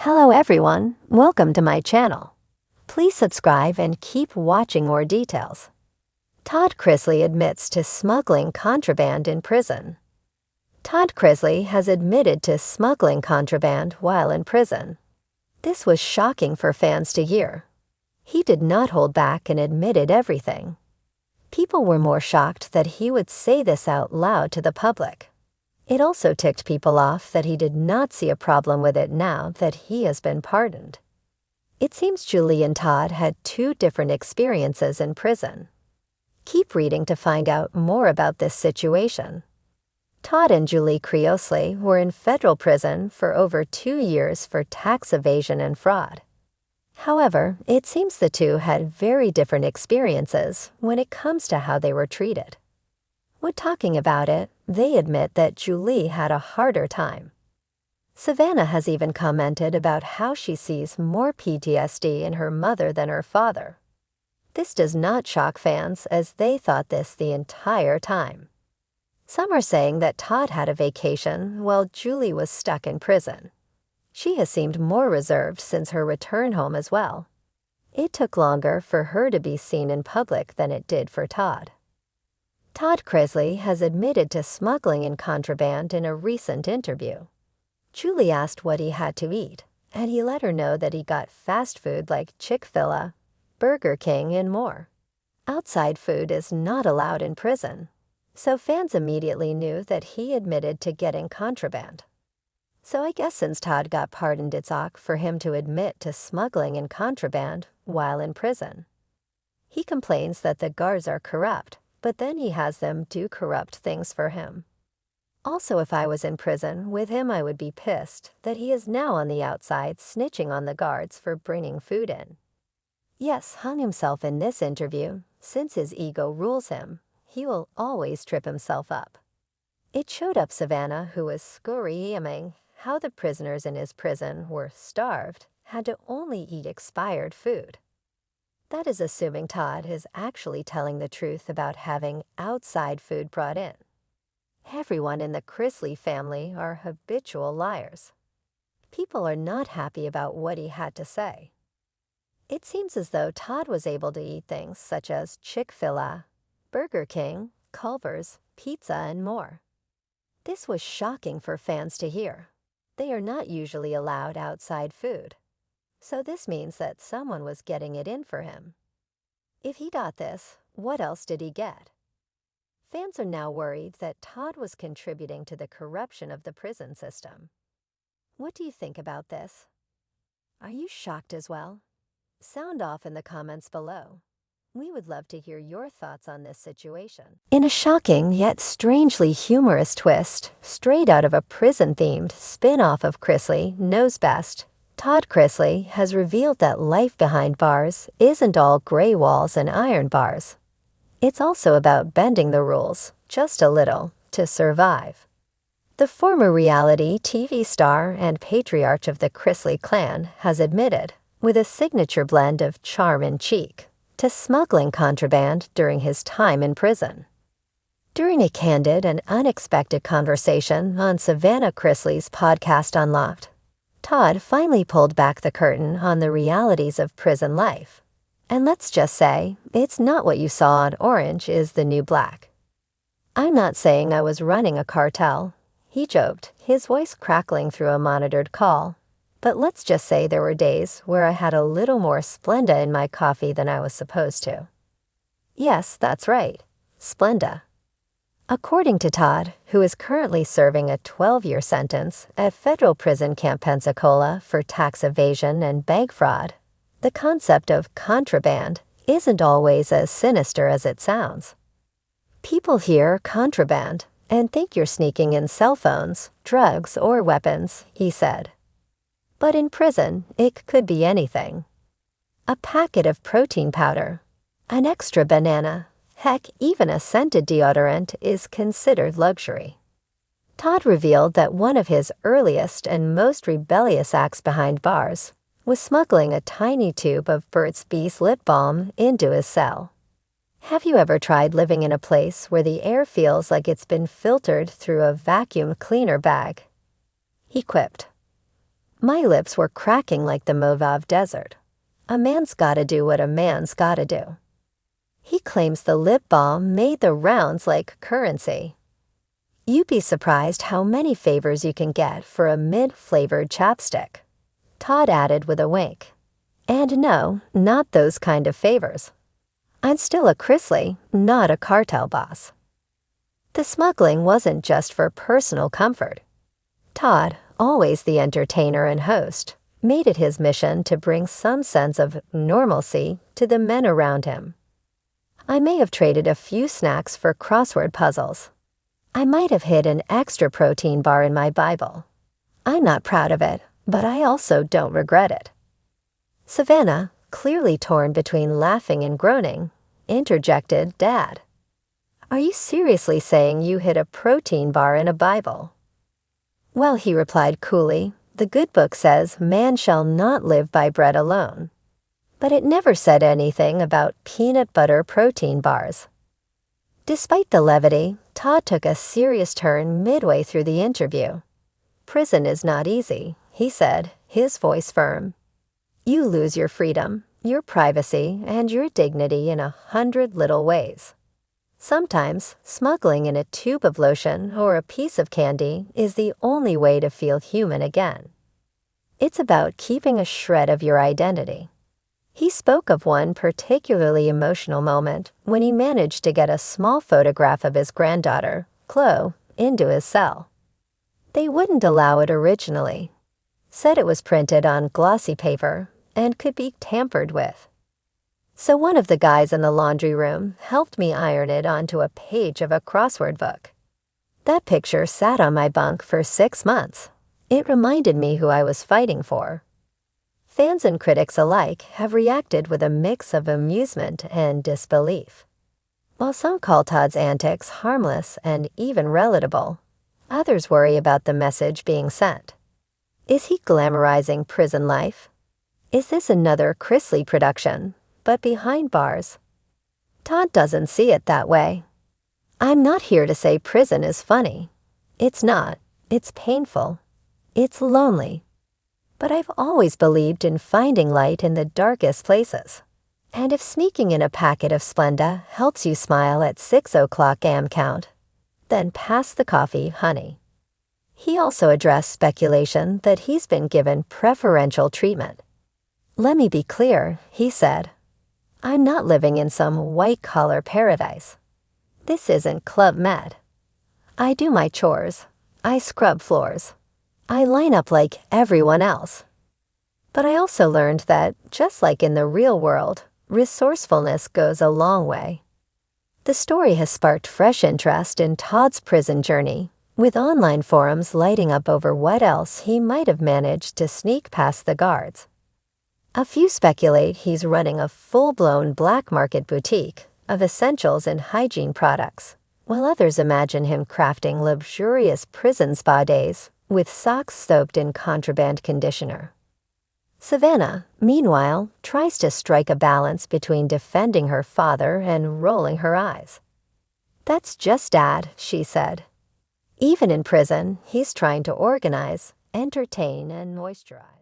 Hello everyone, welcome to my channel. Please subscribe and keep watching more details. Todd Chrisley admits to smuggling contraband in prison. Todd Chrisley has admitted to smuggling contraband while in prison. This was shocking for fans to hear. He did not hold back and admitted everything. People were more shocked that he would say this out loud to the public. It also ticked people off that he did not see a problem with it now that he has been pardoned. It seems Julie and Todd had two different experiences in prison. Keep reading to find out more about this situation. Todd and Julie Chrisley were in federal prison for over 2 years for tax evasion and fraud. However, it seems the two had very different experiences when it comes to how they were treated. When talking about it, they admit that Julie had a harder time. Savannah has even commented about how she sees more PTSD in her mother than her father. This does not shock fans as they thought this the entire time. Some are saying that Todd had a vacation while Julie was stuck in prison. She has seemed more reserved since her return home as well. It took longer for her to be seen in public than it did for Todd. Todd Chrisley has admitted to smuggling in contraband in a recent interview. Julie asked what he had to eat, and he let her know that he got fast food like Chick-fil-A, Burger King, and more. Outside food is not allowed in prison, so fans immediately knew that he admitted to getting contraband. So I guess since Todd got pardoned, it's awkward for him to admit to smuggling in contraband while in prison. He complains that the guards are corrupt, but then he has them do corrupt things for him. Also, if I was in prison with him, I would be pissed that he is now on the outside snitching on the guards for bringing food in. Yes, hung himself in this interview. Since his ego rules him, he will always trip himself up. It showed up Savannah, who was screaming how the prisoners in his prison were starved, had to only eat expired food. That is assuming Todd is actually telling the truth about having outside food brought in. Everyone in the Chrisley family are habitual liars. People are not happy about what he had to say. It seems as though Todd was able to eat things such as Chick-fil-A, Burger King, Culver's, pizza, and more. This was shocking for fans to hear. They are not usually allowed outside food. So this means that someone was getting it in for him. If he got this, what else did he get? Fans are now worried that Todd was contributing to the corruption of the prison system. What do you think about this? Are you shocked as well? Sound off in the comments below. We would love to hear your thoughts on this situation. In a shocking yet strangely humorous twist, straight out of a prison-themed spin-off of Chrisley Knows Best, Todd Chrisley has revealed that life behind bars isn't all gray walls and iron bars. It's also about bending the rules, just a little, to survive. The former reality TV star and patriarch of the Chrisley clan has admitted, with a signature blend of charm and cheek, to smuggling contraband during his time in prison. During a candid and unexpected conversation on Savannah Chrisley's podcast Unlocked, Todd finally pulled back the curtain on the realities of prison life. And let's just say, it's not what you saw on Orange is the New Black. I'm not saying I was running a cartel, he joked, his voice crackling through a monitored call. But let's just say there were days where I had a little more Splenda in my coffee than I was supposed to. Yes, that's right, Splenda. According to Todd, who is currently serving a 12-year sentence at federal prison Camp Pensacola for tax evasion and bank fraud, the concept of contraband isn't always as sinister as it sounds. People hear contraband and think you're sneaking in cell phones, drugs, or weapons, he said. But in prison, it could be anything. A packet of protein powder, an extra banana, heck, even a scented deodorant is considered luxury. Todd revealed that one of his earliest and most rebellious acts behind bars was smuggling a tiny tube of Burt's Bees lip balm into his cell. Have you ever tried living in a place where the air feels like it's been filtered through a vacuum cleaner bag? He quipped. My lips were cracking like the Movav Desert. A man's gotta do what a man's gotta do. He claims the lip balm made the rounds like currency. You'd be surprised how many favors you can get for a mint-flavored chapstick, Todd added with a wink. And no, not those kind of favors. I'm still a Chrisley, not a cartel boss. The smuggling wasn't just for personal comfort. Todd, always the entertainer and host, made it his mission to bring some sense of normalcy to the men around him. I may have traded a few snacks for crossword puzzles. I might have hid an extra protein bar in my Bible. I'm not proud of it, but I also don't regret it. Savannah, clearly torn between laughing and groaning, interjected Dad. Are you seriously saying you hid a protein bar in a Bible? Well, he replied coolly, the good book says man shall not live by bread alone. But it never said anything about peanut butter protein bars. Despite the levity, Todd took a serious turn midway through the interview. Prison is not easy, he said, his voice firm. You lose your freedom, your privacy, and your dignity in 100 little ways. Sometimes, smuggling in a tube of lotion or a piece of candy is the only way to feel human again. It's about keeping a shred of your identity. He spoke of one particularly emotional moment when he managed to get a small photograph of his granddaughter, Chloe, into his cell. They wouldn't allow it originally. Said it was printed on glossy paper and could be tampered with. So one of the guys in the laundry room helped me iron it onto a page of a crossword book. That picture sat on my bunk for 6 months. It reminded me who I was fighting for. Fans and critics alike have reacted with a mix of amusement and disbelief. While some call Todd's antics harmless and even relatable, others worry about the message being sent. Is he glamorizing prison life? Is this another Chrisley production, but behind bars? Todd doesn't see it that way. I'm not here to say prison is funny. It's not. It's painful. It's lonely. But I've always believed in finding light in the darkest places. And if sneaking in a packet of Splenda helps you smile at 6 o'clock am count, then pass the coffee, honey. He also addressed speculation that he's been given preferential treatment. Let me be clear, he said. I'm not living in some white-collar paradise. This isn't Club Med. I do my chores. I scrub floors. I line up like everyone else. But I also learned that, just like in the real world, resourcefulness goes a long way. The story has sparked fresh interest in Todd's prison journey, with online forums lighting up over what else he might have managed to sneak past the guards. A few speculate he's running a full-blown black market boutique of essentials and hygiene products, while others imagine him crafting luxurious prison spa days with socks soaked in contraband conditioner. Savannah, meanwhile, tries to strike a balance between defending her father and rolling her eyes. That's just Dad, she said. Even in prison, he's trying to organize, entertain, and moisturize.